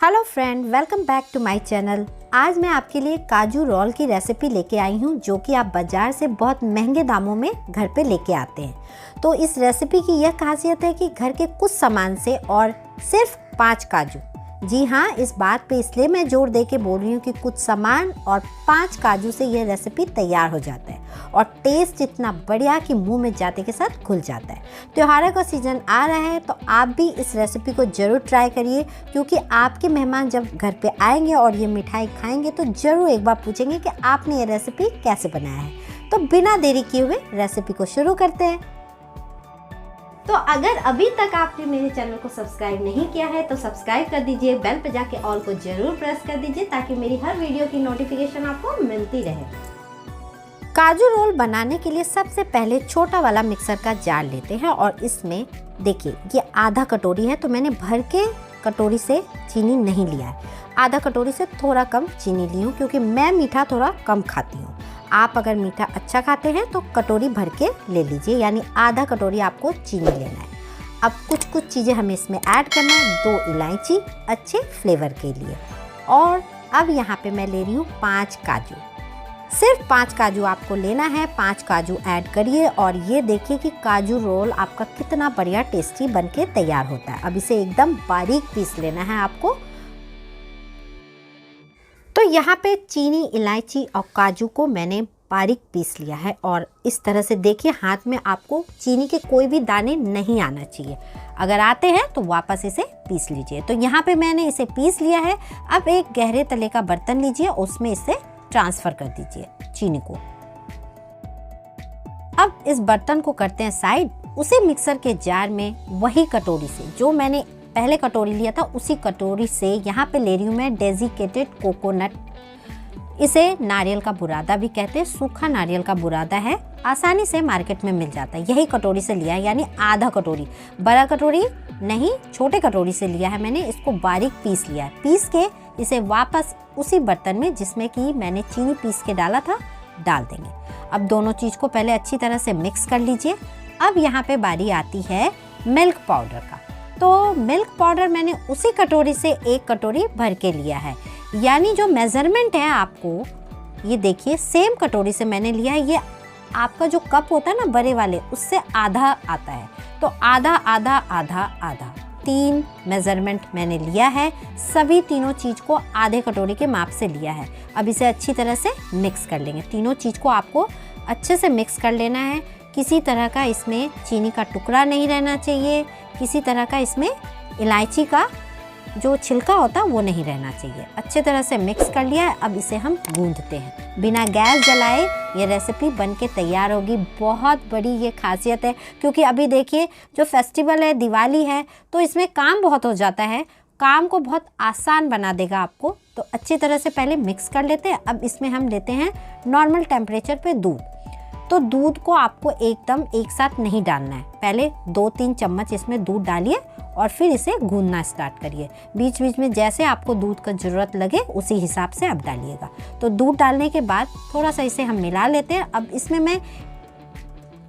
Hello friend, welcome back to my channel. आज मैं आपके लिए काजू रोल की रेसिपी लेके आई हूँ जो कि आप बाज़ार से बहुत महंगे दामों में घर पे लेके आते हैं। तो इस रेसिपी की यह खासियत है कि घर के कुछ सामान से और सिर्फ 5 काजू। जी हाँ, इस बात पे इसलिए मैं जोर दे के बोल रही हूँ कि कुछ सामान और 5 काजू से यह रेसिपी तैयार हो जाता है और टेस्ट इतना बढ़िया कि मुंह में जाते के साथ घुल जाता है। त्योहारों का सीज़न आ रहा है तो आप भी इस रेसिपी को ज़रूर ट्राई करिए, क्योंकि आपके मेहमान जब घर पे आएंगे और ये मिठाई खाएंगे तो ज़रूर एक बार पूछेंगे कि आपने ये रेसिपी कैसे बनाया है। तो बिना देरी किए हुए रेसिपी को शुरू करते हैं। तो अगर अभी तक आपने मेरे चैनल को सब्सक्राइब नहीं किया है तो सब्सक्राइब कर दीजिए, बेल पर जाके ऑल को जरूर प्रेस कर दीजिए ताकि मेरी हर वीडियो की नोटिफिकेशन आपको मिलती रहे। काजू रोल बनाने के लिए सबसे पहले छोटा वाला मिक्सर का जार लेते हैं और इसमें देखिए ये आधा कटोरी है, तो मैंने भर के कटोरी से चीनी नहीं लिया है, आधा कटोरी से थोड़ा कम चीनी ली हूँ क्योंकि मैं मीठा थोड़ा कम खाती हूँ। आप अगर मीठा अच्छा खाते हैं तो कटोरी भर के ले लीजिए, यानी आधा कटोरी आपको चीनी लेना है। अब कुछ चीज़ें हमें इसमें ऐड करना है, 2 इलायची अच्छे फ्लेवर के लिए, और अब यहाँ पे मैं ले रही हूँ 5 काजू। सिर्फ 5 काजू आपको लेना है, 5 काजू ऐड करिए और ये देखिए कि काजू रोल आपका कितना बढ़िया टेस्टी बनके तैयार होता है। अब इसे एकदम बारीक पीस लेना है आपको। तो यहाँ पे चीनी, इलायची और काजू को मैंने बारीक पीस लिया है और इस तरह से देखिए हाथ में आपको चीनी के कोई भी दाने नहीं आना चाहिए। अगर आते हैं तो वापस इसे पीस लीजिए। तो यहाँ पे मैंने इसे पीस लिया है। अब एक गहरे तले का बर्तन लीजिए, उसमें इसे ट्रांसफ़र कर दीजिए चीनी को। अब इस बर्तन को करते हैं साइड। उसी मिक्सर के जार में वही कटोरी से जो मैंने पहले कटोरी लिया था उसी कटोरी से यहाँ पे ले रही हूँ मैं डेजिकेटेड कोकोनट। इसे नारियल का बुरादा भी कहते हैं, सूखा नारियल का बुरादा है, आसानी से मार्केट में मिल जाता है। यही कटोरी से लिया है, यानी आधा कटोरी, बड़ा कटोरी नहीं छोटे कटोरी से लिया है मैंने। इसको बारीक पीस लिया है। पीस के इसे वापस उसी बर्तन में जिसमें कि मैंने चीनी पीस के डाला था डाल देंगे। अब दोनों चीज़ को पहले अच्छी तरह से मिक्स कर लीजिए। अब यहाँ पे बारी आती है मिल्क पाउडर का। तो मिल्क पाउडर मैंने उसी कटोरी से 1 कटोरी भर के लिया है, यानी जो मेज़रमेंट है आपको ये देखिए सेम कटोरी से मैंने लिया है। ये आपका जो कप होता है ना बड़े वाले, उससे आधा आता है। तो आधा आधा आधा आधा 3 मेज़रमेंट मैंने लिया है। सभी तीनों चीज़ को आधे कटोरी के माप से लिया है। अब इसे अच्छी तरह से मिक्स कर लेंगे। तीनों चीज़ को आपको अच्छे से मिक्स कर लेना है। किसी तरह का इसमें चीनी का टुकड़ा नहीं रहना चाहिए, किसी तरह का इसमें इलायची का जो छिलका होता है वो नहीं रहना चाहिए। अच्छे तरह से मिक्स कर लिया है। अब इसे हम गूंथते हैं बिना गैस जलाए। ये रेसिपी बनके तैयार होगी। बहुत बड़ी ये खासियत है, क्योंकि अभी देखिए जो फेस्टिवल है, दिवाली है, तो इसमें काम बहुत हो जाता है। काम को बहुत आसान बना देगा आपको। तो अच्छी तरह से पहले मिक्स कर लेते हैं। अब इसमें हम लेते हैं नॉर्मल टेम्परेचर पे दूध। तो दूध को आपको एकदम एक साथ नहीं डालना है, पहले 2-3 चम्मच इसमें दूध डालिए और फिर इसे गूंदना स्टार्ट करिए। बीच बीच में जैसे आपको दूध का ज़रूरत लगे उसी हिसाब से आप डालिएगा। तो दूध डालने के बाद थोड़ा सा इसे हम मिला लेते हैं। अब इसमें मैं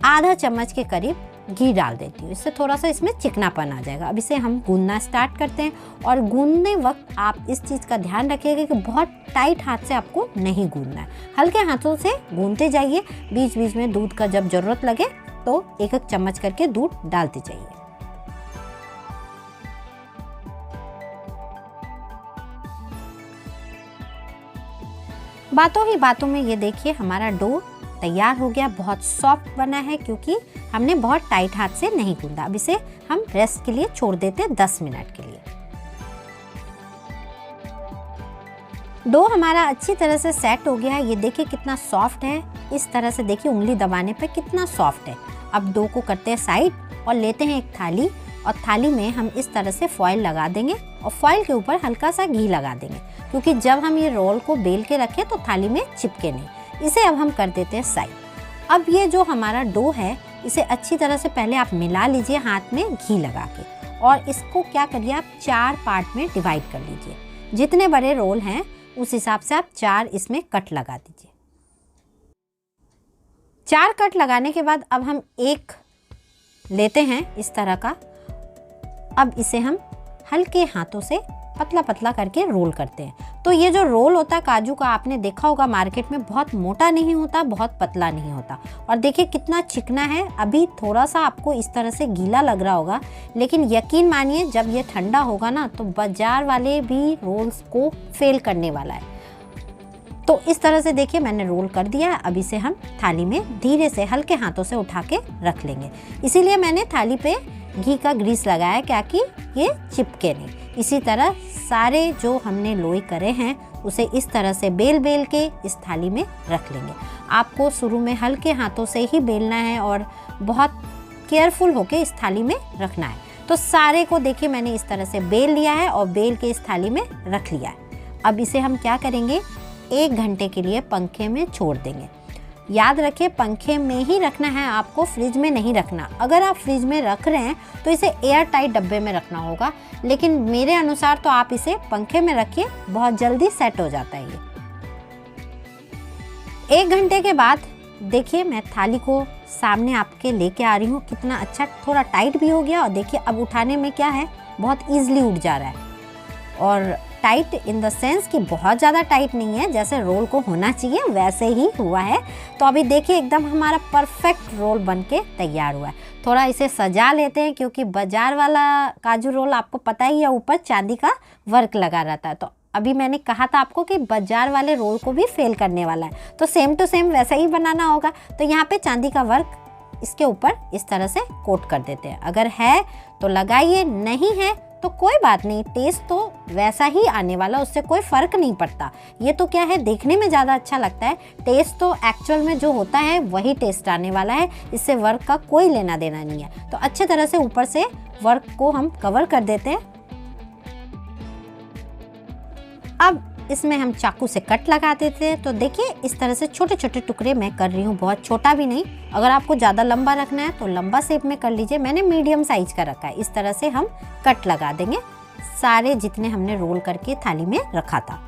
आधा चम्मच के करीब घी डाल देती हूँ, इससे थोड़ा सा इसमें चिकनापन आ जाएगा। अब इसे हम गूंदना स्टार्ट करते हैं और गूंदने वक्त आप इस चीज़ का ध्यान रखिएगा कि बहुत टाइट हाथ से आपको नहीं गूंदना है, हल्के हाथों से गूंदते जाइए। बीच बीच में दूध का जब ज़रूरत लगे तो 1-1 चम्मच करके दूध डालते जाइए। बातों ही बातों में ये देखिए हमारा डो तैयार हो गया। बहुत सॉफ्ट बना है क्योंकि हमने बहुत टाइट हाथ से नहीं गूंदा। अब इसे हम रेस्ट के लिए छोड़ देते हैं 10 मिनट के लिए। डो हमारा अच्छी तरह से सेट हो गया है। ये देखिए कितना सॉफ्ट है। इस तरह से देखिए उंगली दबाने पे कितना सॉफ्ट है। अब डो को करते हैं साइड और लेते हैं एक थाली, और थाली में हम इस तरह से फॉइल लगा देंगे और फॉइल के ऊपर हल्का सा घी लगा देंगे, क्योंकि जब हम ये रोल को बेल के रखें तो थाली में चिपके नहीं। इसे अब हम कर देते हैं साइड। अब ये जो हमारा डो है इसे अच्छी तरह से पहले आप मिला लीजिए हाथ में घी लगा के, और इसको क्या करिए आप 4 पार्ट में डिवाइड कर लीजिए। जितने बड़े रोल हैं उस हिसाब से आप 4 इसमें कट लगा दीजिए। 4 कट लगाने के बाद अब हम एक लेते हैं इस तरह का। अब इसे हम हल्के हाथों से पतला पतला करके रोल करते हैं। तो ये जो रोल होता है काजू का, आपने देखा होगा मार्केट में, बहुत मोटा नहीं होता, बहुत पतला नहीं होता। और देखिए कितना चिकना है। अभी थोड़ा सा आपको इस तरह से गीला लग रहा होगा, लेकिन यकीन मानिए जब ये ठंडा होगा ना तो बाजार वाले भी रोल्स को फेल करने वाला है। तो इस तरह से देखिए मैंने रोल कर दिया है। अब इसे हम थाली में धीरे से हल्के हाथों से उठा के रख लेंगे। इसीलिए मैंने थाली पे घी का ग्रीस लगाया, क्या कि ये चिपके नहीं। इसी तरह सारे जो हमने लोई करे हैं उसे इस तरह से बेल बेल के इस थाली में रख लेंगे। आपको शुरू में हल्के हाथों से ही बेलना है और बहुत केयरफुल होके इस थाली में रखना है। तो सारे को देखिए मैंने इस तरह से बेल लिया है और बेल के इस थाली में रख लिया है। अब इसे हम क्या करेंगे, 1 घंटे के लिए पंखे में छोड़ देंगे। याद रखिए पंखे में ही रखना है आपको, फ्रिज में नहीं रखना। अगर आप फ्रिज में रख रहे हैं तो इसे एयर टाइट डब्बे में रखना होगा, लेकिन मेरे अनुसार तो आप इसे पंखे में रखिए, बहुत जल्दी सेट हो जाता है ये। 1 घंटे के बाद देखिए मैं थाली को सामने आपके लेके आ रही हूँ। कितना अच्छा, थोड़ा टाइट भी हो गया और देखिए अब उठाने में क्या है, बहुत ईजिली उठ जा रहा है। और टाइट इन द सेंस कि बहुत ज़्यादा टाइट नहीं है, जैसे रोल को होना चाहिए वैसे ही हुआ है। तो अभी देखिए एकदम हमारा परफेक्ट रोल बनके तैयार हुआ है। थोड़ा इसे सजा लेते हैं क्योंकि बाजार वाला काजू रोल आपको पता ही है ऊपर चांदी का वर्क लगा रहता है। तो अभी मैंने कहा था आपको कि बाजार वाले रोल को भी फेल करने वाला है, तो सेम टू सेम वैसा ही बनाना होगा। तो यहाँ पे चांदी का वर्क इसके ऊपर इस तरह से कोट कर देते हैं। अगर है तो लगाइए, नहीं है तो कोई बात नहीं, टेस्ट तो वैसा ही आने वाला, उससे कोई फ़र्क नहीं पड़ता। ये तो क्या है, देखने में ज़्यादा अच्छा लगता है, टेस्ट तो एक्चुअल में जो होता है वही टेस्ट आने वाला है। इससे वर्क का कोई लेना देना नहीं है। तो अच्छे तरह से ऊपर से वर्क को हम कवर कर देते हैं। अब इसमें हम चाकू से कट लगा देते हैं। तो देखिए इस तरह से छोटे छोटे टुकड़े मैं कर रही हूँ, बहुत छोटा भी नहीं। अगर आपको ज़्यादा लंबा रखना है तो लंबा शेप में कर लीजिए, मैंने मीडियम साइज का रखा है। इस तरह से हम कट लगा देंगे सारे जितने हमने रोल करके थाली में रखा था।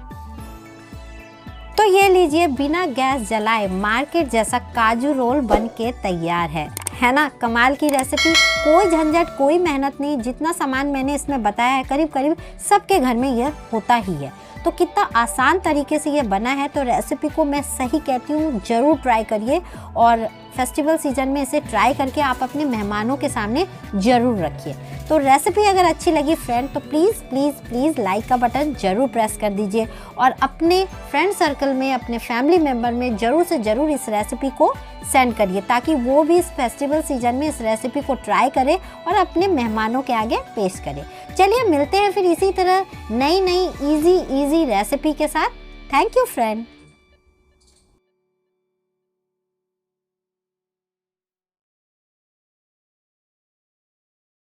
तो ये लीजिए, बिना गैस जलाए मार्केट जैसा काजू रोल बन के तैयार है ना। कमाल की रेसिपी, कोई झंझट, कोई मेहनत नहीं। जितना सामान मैंने इसमें बताया है करीब करीब सबके घर में यह होता ही है। तो कितना आसान तरीके से ये बना है। तो रेसिपी को मैं सही कहती हूँ, ज़रूर ट्राई करिए और फेस्टिवल सीजन में इसे ट्राई करके आप अपने मेहमानों के सामने ज़रूर रखिए। तो रेसिपी अगर अच्छी लगी फ्रेंड तो प्लीज़ प्लीज़ प्लीज़ लाइक का बटन ज़रूर प्रेस कर दीजिए और अपने फ्रेंड सर्कल में, अपने फैमिली मेम्बर में ज़रूर से ज़रूर इस रेसिपी को सेंड करिए, ताकि वो भी इस फेस्टिवल सीजन में इस रेसिपी को ट्राई करें और अपने मेहमानों के आगे पेश करें। चलिए मिलते हैं फिर इसी तरह नई नई ईजी रेसिपी के साथ। Thank you friend.